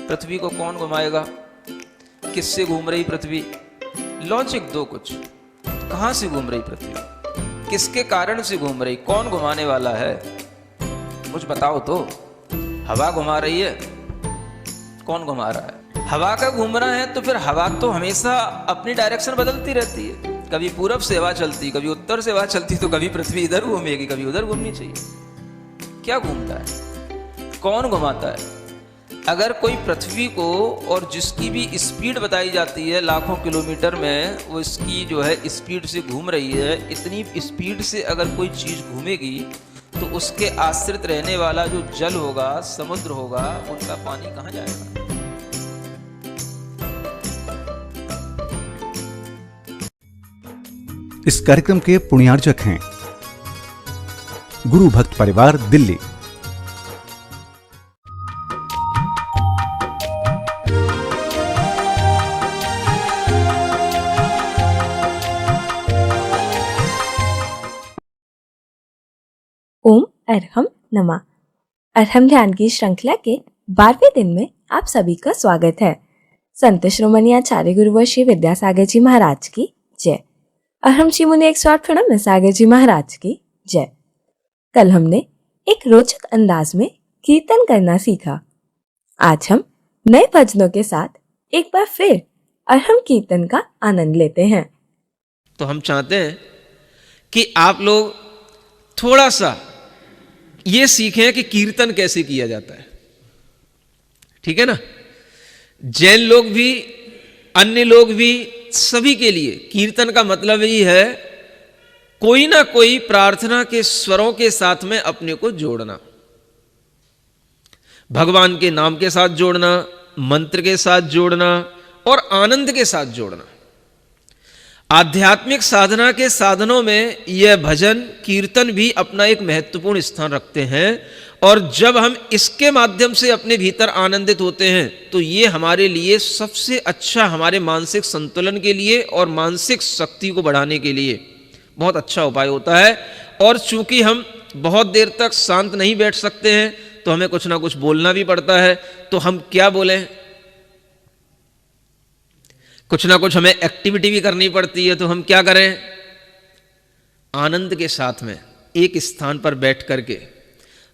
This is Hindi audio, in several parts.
पृथ्वी को कौन घुमाएगा? किससे घूम रही पृथ्वी? लॉजिक दो कुछ। कहां से घूम रही पृथ्वी? किसके कारण से घूम रही? कौन घुमाने वाला है? कुछ बताओ तो। हवा घुमा रही है? कौन घुमा रहा है? हवा का घूमना है तो फिर हवा तो हमेशा अपनी डायरेक्शन बदलती रहती है। कभी पूरब से हवा चलती, कभी उत्तर से हवा चलती, तो कभी पृथ्वी इधर घूमेगी, कभी उधर घूमनी चाहिए। क्या घूमता है? कौन घुमाता है? अगर कोई पृथ्वी को, और जिसकी भी स्पीड बताई जाती है लाखों किलोमीटर में, वो इसकी जो है स्पीड से घूम रही है, इतनी स्पीड से अगर कोई चीज़ घूमेगी तो उसके आश्रित रहने वाला जो जल होगा, समुद्र होगा, उनका पानी कहाँ जाएगा? इस कार्यक्रम के पुण्यार्जक हैं गुरु भक्त परिवार, दिल्ली। ओम अरहम नमः। अरहम ध्यान की श्रृंखला के 12वें दिन में आप सभी का स्वागत है। संत श्रोमणी आचार्य गुरुवर श्री विद्यासागर जी महाराज की जय। अरहम जी मुनि 108 प्रणम सागर जी महाराज की जय। कल हमने एक रोचक अंदाज में कीर्तन करना सीखा। आज हम नए भजनों के साथ एक बार फिर अरहम कीर्तन का आनंद लेते हैं। तो हम चाहते हैं कि आप लोग थोड़ा सा ये सीखें कि कीर्तन कैसे किया जाता है। ठीक है ना? जैन लोग भी, अन्य लोग भी, सभी के लिए कीर्तन का मतलब ही है कोई ना कोई प्रार्थना के स्वरों के साथ में अपने को जोड़ना, भगवान के नाम के साथ जोड़ना, मंत्र के साथ जोड़ना और आनंद के साथ जोड़ना। आध्यात्मिक साधना के साधनों में यह भजन कीर्तन भी अपना एक महत्वपूर्ण स्थान रखते हैं, और जब हम इसके माध्यम से अपने भीतर आनंदित होते हैं तो ये हमारे लिए सबसे अच्छा, हमारे मानसिक संतुलन के लिए और मानसिक शक्ति को बढ़ाने के लिए बहुत अच्छा उपाय होता है। और चूंकि हम बहुत देर तक शांत नहीं बैठ सकते हैं तो हमें कुछ ना कुछ बोलना भी पड़ता है। तो हम क्या बोलें? कुछ ना कुछ हमें एक्टिविटी भी करनी पड़ती है। तो हम क्या करें? आनंद के साथ में एक स्थान पर बैठ करके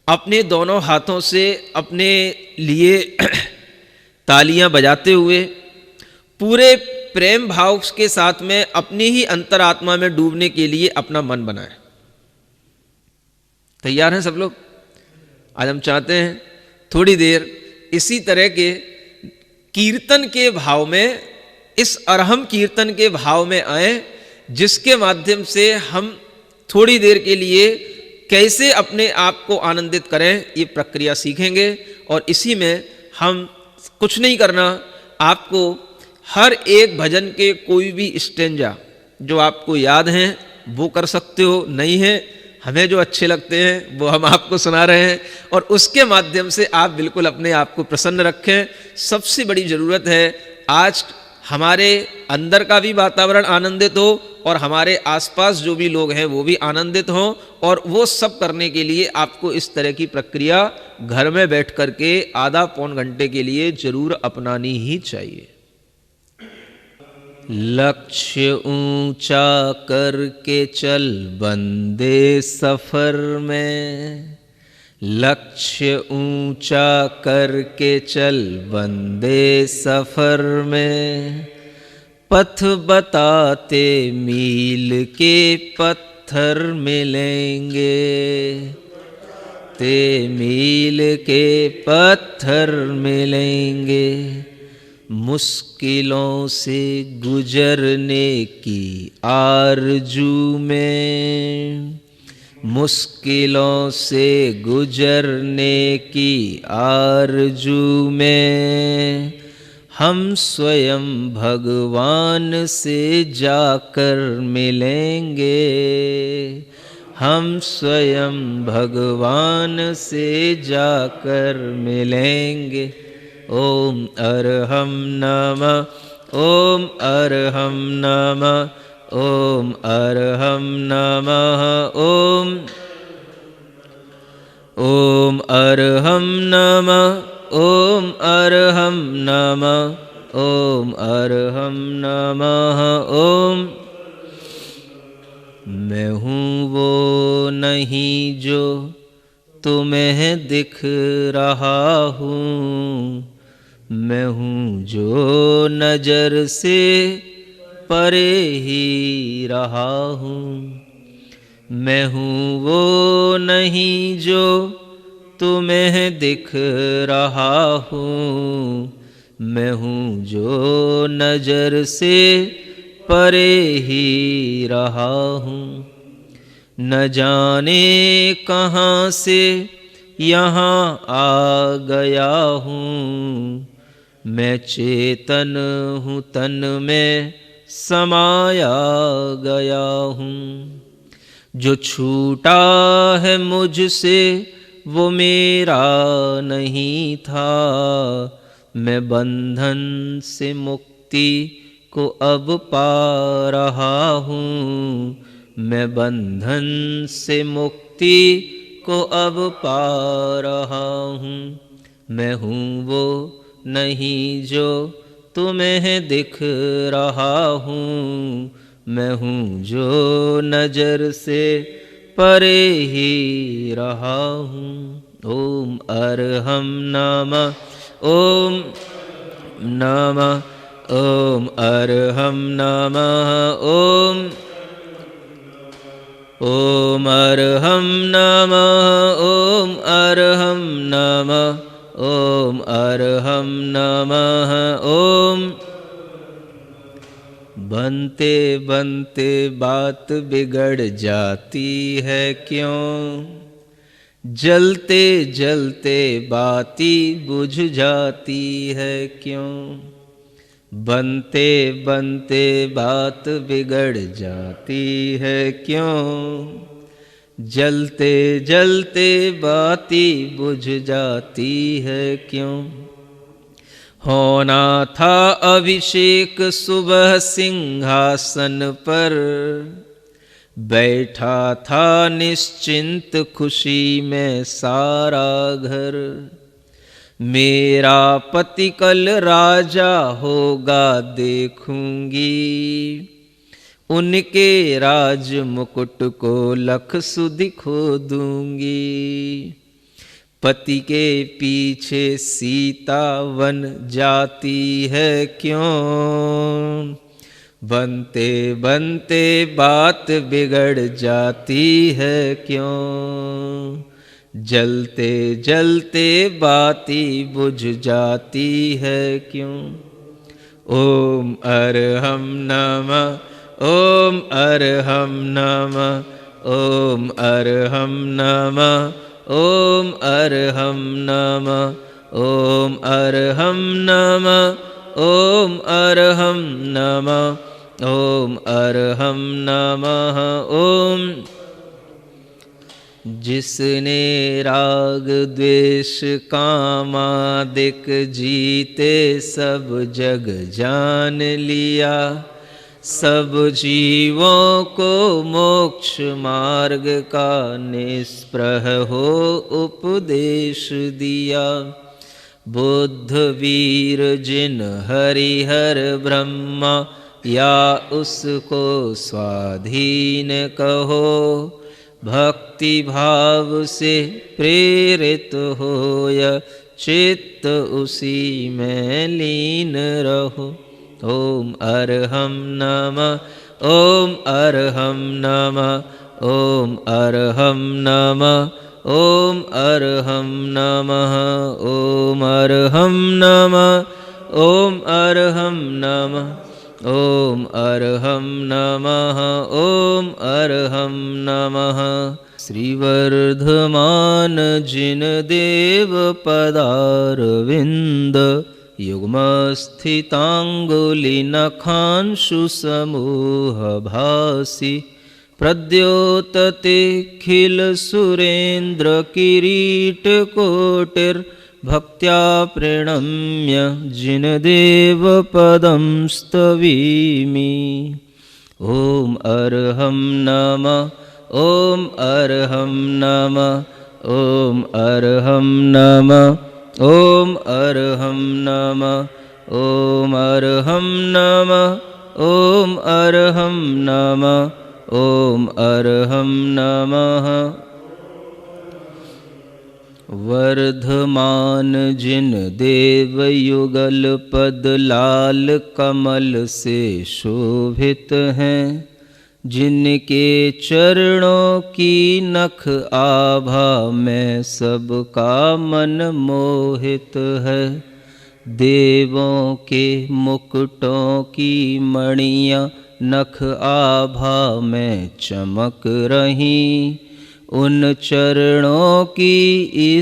अपने दोनों हाथों से अपने लिए तालियां बजाते हुए पूरे प्रेम भाव के साथ में अपनी ही अंतरात्मा में डूबने के लिए अपना मन बनाएं। तैयार हैं सब लोग? आज हम चाहते हैं थोड़ी देर इसी तरह के कीर्तन के भाव में, इस अरहम कीर्तन के भाव में आए, जिसके माध्यम से हम थोड़ी देर के लिए कैसे अपने आप को आनंदित करें, ये प्रक्रिया सीखेंगे। और इसी में हम कुछ नहीं करना, आपको हर एक भजन के कोई भी स्टेंजा जो आपको याद हैं वो कर सकते हो, नहीं है हमें जो अच्छे लगते हैं वो हम आपको सुना रहे हैं, और उसके माध्यम से आप बिल्कुल अपने आप को प्रसन्न रखें। सबसे बड़ी ज़रूरत है आज हमारे अंदर का भी वातावरण आनंदित हो और हमारे आसपास जो भी लोग हैं वो भी आनंदित हों, और वो सब करने के लिए आपको इस तरह की प्रक्रिया घर में बैठ करके आधा पौन घंटे के लिए जरूर अपनानी ही चाहिए। लक्ष्य ऊंचा करके चल बंदे सफर में, लक्ष्य ऊंचा करके चल बंदे सफर में, पथ बताते मील के पत्थर मिलेंगे, ते मील के पत्थर मिलेंगे, मुश्किलों से गुजरने की आरज़ू में, मुश्किलों से गुजरने की आरज़ू में, हम स्वयं भगवान से जाकर मिलेंगे, हम स्वयं भगवान से जाकर मिलेंगे। ओम अरहम नमः, ओम अरहम नमः, ओम अरहम नमः, ओम अरहम नमः, ॐ अर्हं नमः ॐ अर्हं नमः ॐ। मैं हूँ वो नहीं जो तुम्हें दिख रहा हूँ, मैं हूँ जो नजर से परे ही रहा हूँ। मैं हूँ वो नहीं जो तुम्हें दिख रहा हूँ, मैं हूँ जो नजर से परे ही रहा हूँ। न जाने कहाँ से यहाँ आ गया हूँ, मैं चेतन हूँ तन में समाया गया हूँ। जो छूटा है मुझसे वो मेरा नहीं था, मैं बंधन से मुक्ति को अब पा रहा हूँ, मैं बंधन से मुक्ति को अब पा रहा हूँ। मैं हूँ वो नहीं जो तुम्हें दिख रहा हूँ, मैं हूँ जो नजर से परे ही रहा हूँ। ओम अर्हं नमः ओम नमः ओम अर्हं नमः ओम ओम अर्हं नमः ओम अर्हं नमः ओम अर्हं नमः ओम। बनते बनते बात बिगड़ जाती है क्यों, जलते जलते बाती बुझ जाती है क्यों। बनते बनते बात बिगड़ जाती है क्यों, जलते जलते बाती बुझ जाती है क्यों। होना था अभिषेक सुबह सिंहासन पर, बैठा था निश्चिंत खुशी में सारा घर। मेरा पति कल राजा होगा देखूंगी, उनके राज मुकुट को लख सुधि खो दूंगी। पति के पीछे सीता वन जाती है क्यों, बनते बनते बात बिगड़ जाती है क्यों। जलते जलते बाती बुझ जाती है क्यों। ओम अर्हं नमः ओम अर्हं नमः ओम अर्हं नमः ओम अर्हं नमः ओम अर्हं नमः ओम अर्हं नमः ओम अर्हं नमः ओम। जिसने राग द्वेष कामादिक जीते सब जग जान लिया, सब जीवों को मोक्ष मार्ग का निष्प्रह हो उपदेश दिया। बुद्ध वीर जिन हरिहर ब्रह्मा या उसको स्वाधीन कहो, भक्ति भाव से प्रेरित होय चित्त उसी में लीन रहो। ओम अर्हं नमः ओम अर्हं नमः ओम अर्हं नमः ओम अर्हं नमः ओम अर्हं नमः ओम अर्हं नमः ओम अर्हं नमः ओम अर्हं नमः। श्रीवर्धमान जिन देव पदारविंद युग्मस्थितांगुली नखांशु समूह भासी, प्रद्योतते खिल सुरेंद्र किरीट कोटिर भक्त्या प्रणम्य जिन देव पदं स्तवीमि। ओम अर्हं नमः ओम अर्हं नमः ओम अर्हं नमः ॐ अर्हं नमः ॐ अर्हं नमः ॐ अर्हं नमः ॐ अर्हं नमः। वर्धमान जिन देव युगल पद लाल कमल से शोभित हैं, जिनके चरणों की नख आभा में सबका मन मोहित है। देवों के मुकुटों की मणियाँ नख आभा में चमक रही, उन चरणों की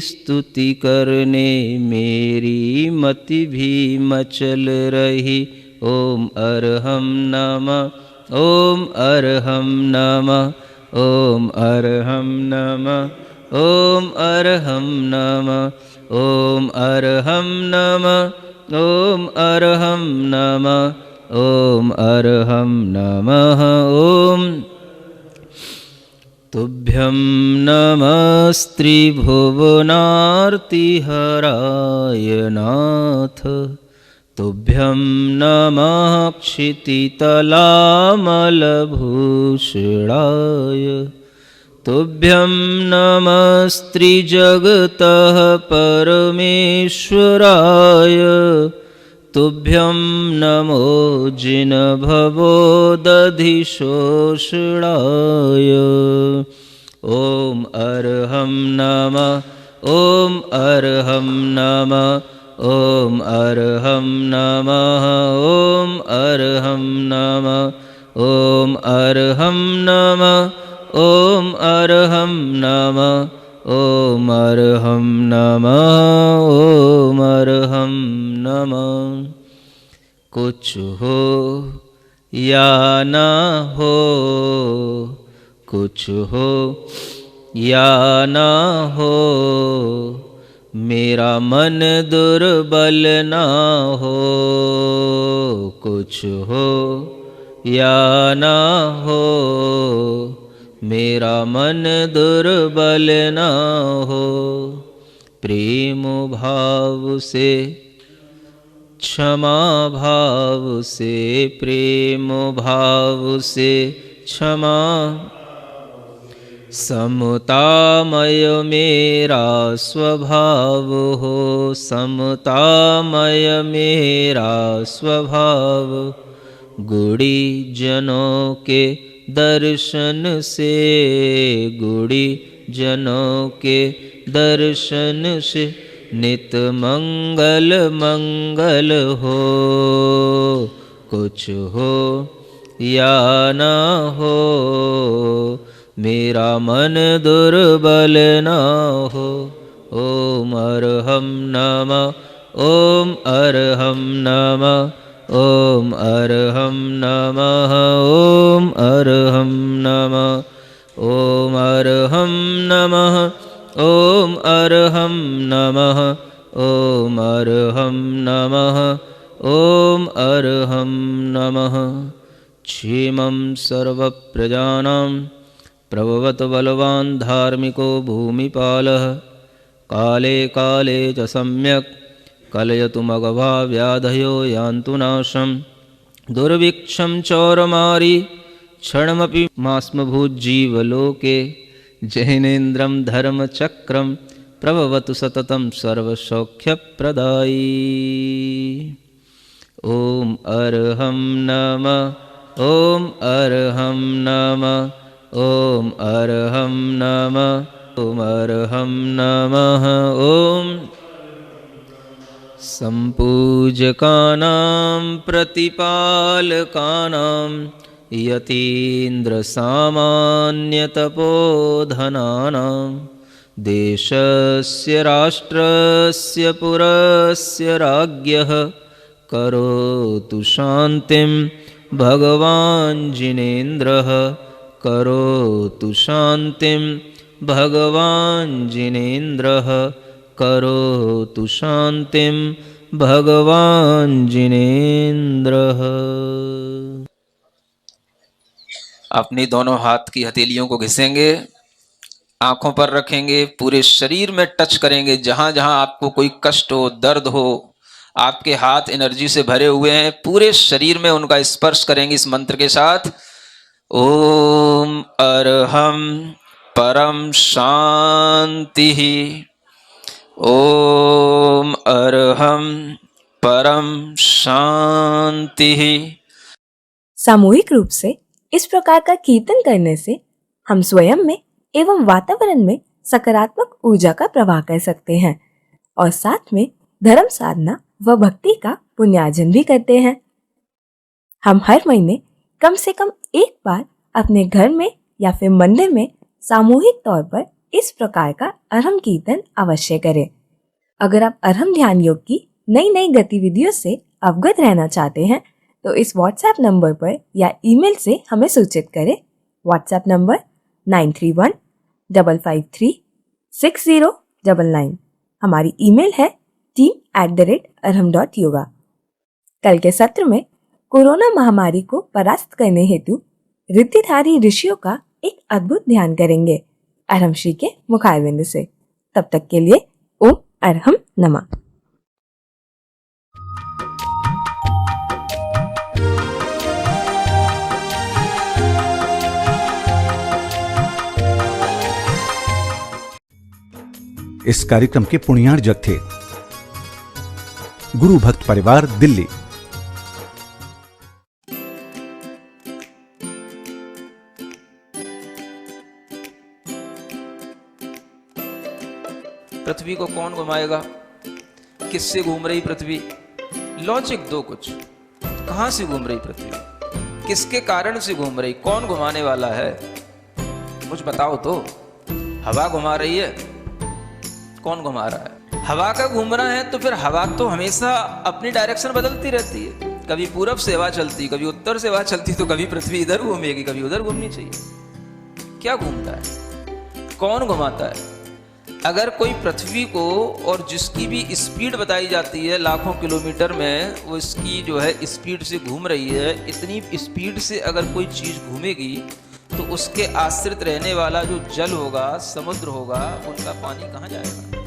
स्तुति करने मेरी मति भी मचल रही। ओम अर्हं नमः ओम अर्हं नमः ओम अर्हं नमः ओम अर्हं नमः ओम अर्हं नमः ओम अर्हं नमः ओम अर्हं नमः। ओम तुभ्यं नमस्त्रिभुवनार्तिहराय नाथ, तुभ्यं नमः क्षितितलामलभूषणाय, तुभ्यं नमस्त्रिजगतः परमेश्वराय, तुभ्यं नमो जिनभवोदधिशोषणाय। ॐ अर्हं नमः ॐ अर्हं नमः ॐ अर्हं नमः ॐ अर्हं नमः ॐ अर्हं नमः ॐ अर्हं नमः ॐ अर्हं नमः ॐ अर्हं नमः। कुछ हो या ना हो, कुछ हो या ना हो, मेरा मन दुर्बल ना हो। कुछ हो या ना हो, मेरा मन दुर्बल ना हो। प्रेम भाव से क्षमा भाव से, प्रेम भाव से क्षमा, समतामय मेरा स्वभाव हो, समतामय मेरा स्वभाव। गुड़ी जनों के दर्शन से, गुड़ी जनों के दर्शन से नित मंगल मंगल हो। कुछ हो या ना हो, मेरा मन दुर्बल ना हो। ओम अर्हं नमः ओम अर्हं नमः ओम अर्हं नमः ओम अर्हं नमः ओम अर्हं नमः ओम अर्हं नमः ओम अर्हं नमः ओम अर्हं नमः। क्षेमं सर्वप्रजानां प्रभवत बलवान् धार्मिको भूमिपालः, काले काले च सम्यक् कलयतु मघवा व्याधयो यान्तु नाशं। दुर्भिक्षं चौरमारी क्षणमपि मास्मभूज्जीवलोके, जैनेन्द्रं धर्मचक्रं प्रभवतु सततं सर्वसौख्यप्रदायी। ॐ अर्हं नमः ॐ अर्हं नमः ॐ अर्हं नमः ॐ अर्हं नमः। ॐ सम्पूजकानां प्रतिपालकानां यतीन्द्रसामान्यतपोधनानां, देशस्य राष्ट्रस्य पुरस्य राज्ञः करोतु शान्तिं भगवान् जिनेन्द्रः, करोतु शान्तिं भगवान् जिनेन्द्रः, करोतु शान्तिं भगवान् जिनेन्द्रः। अपनी दोनों हाथ की हथेलियों को घिसेंगे आंखों पर रखेंगे, पूरे शरीर में टच करेंगे, जहां जहां आपको कोई कष्ट हो, दर्द हो, आपके हाथ एनर्जी से भरे हुए हैं, पूरे शरीर में उनका स्पर्श करेंगे इस मंत्र के साथ। ओम अरहम परम शांति, ओम अरहम परम शांति। सामूहिक रूप से इस प्रकार का कीर्तन करने से हम स्वयं में एवं वातावरण में सकारात्मक ऊर्जा का प्रवाह कर सकते हैं और साथ में धर्म साधना व भक्ति का पुण्यार्जन भी करते हैं। हम हर महीने कम से कम एक बार अपने घर में या फिर मंदिर में सामूहिक तौर पर इस प्रकार का अरहम कीर्तन अवश्य करें। अगर आप अरहम ध्यान योग की नई नई गतिविधियों से अवगत रहना चाहते हैं तो इस व्हाट्सएप नंबर पर या ईमेल से हमें सूचित करें। WhatsApp number 9315536099। हमारी ईमेल है team@arham.yoga। कल के सत्र में कोरोना महामारी को परास्त करने हेतु रिद्धिधारी ऋषियों का एक अद्भुत ध्यान करेंगे अरहम श्री के मुखारविंद से। तब तक के लिए ओम अरहम नमः। इस कार्यक्रम के पुण्यार्जक थे गुरु भक्त परिवार, दिल्ली। पृथ्वी को कौन घुमाएगा? किससे घूम रही पृथ्वी? लॉजिक दो कुछ। कहां से घूम रही पृथ्वी? किसके कारण से घूम रही? कौन घुमाने वाला है? कुछ बताओ तो। हवा घुमा रही है? कौन घुमा रहा है? हवा का घूमना है तो फिर हवा तो हमेशा अपनी डायरेक्शन बदलती रहती है। कभी पूरब से हवा चलती, कभी उत्तर से हवा चलती, तो कभी पृथ्वी इधर घूमेगी, कभी उधर घूमनी चाहिए। क्या घूमता है? कौन घुमाता है? अगर कोई पृथ्वी को, और जिसकी भी स्पीड बताई जाती है लाखों किलोमीटर में, वो इसकी जो है स्पीड से घूम रही है, इतनी स्पीड से अगर कोई चीज घूमेगी तो उसके आश्रित रहने वाला जो जल होगा, समुद्र होगा, उनका पानी कहाँ जाएगा?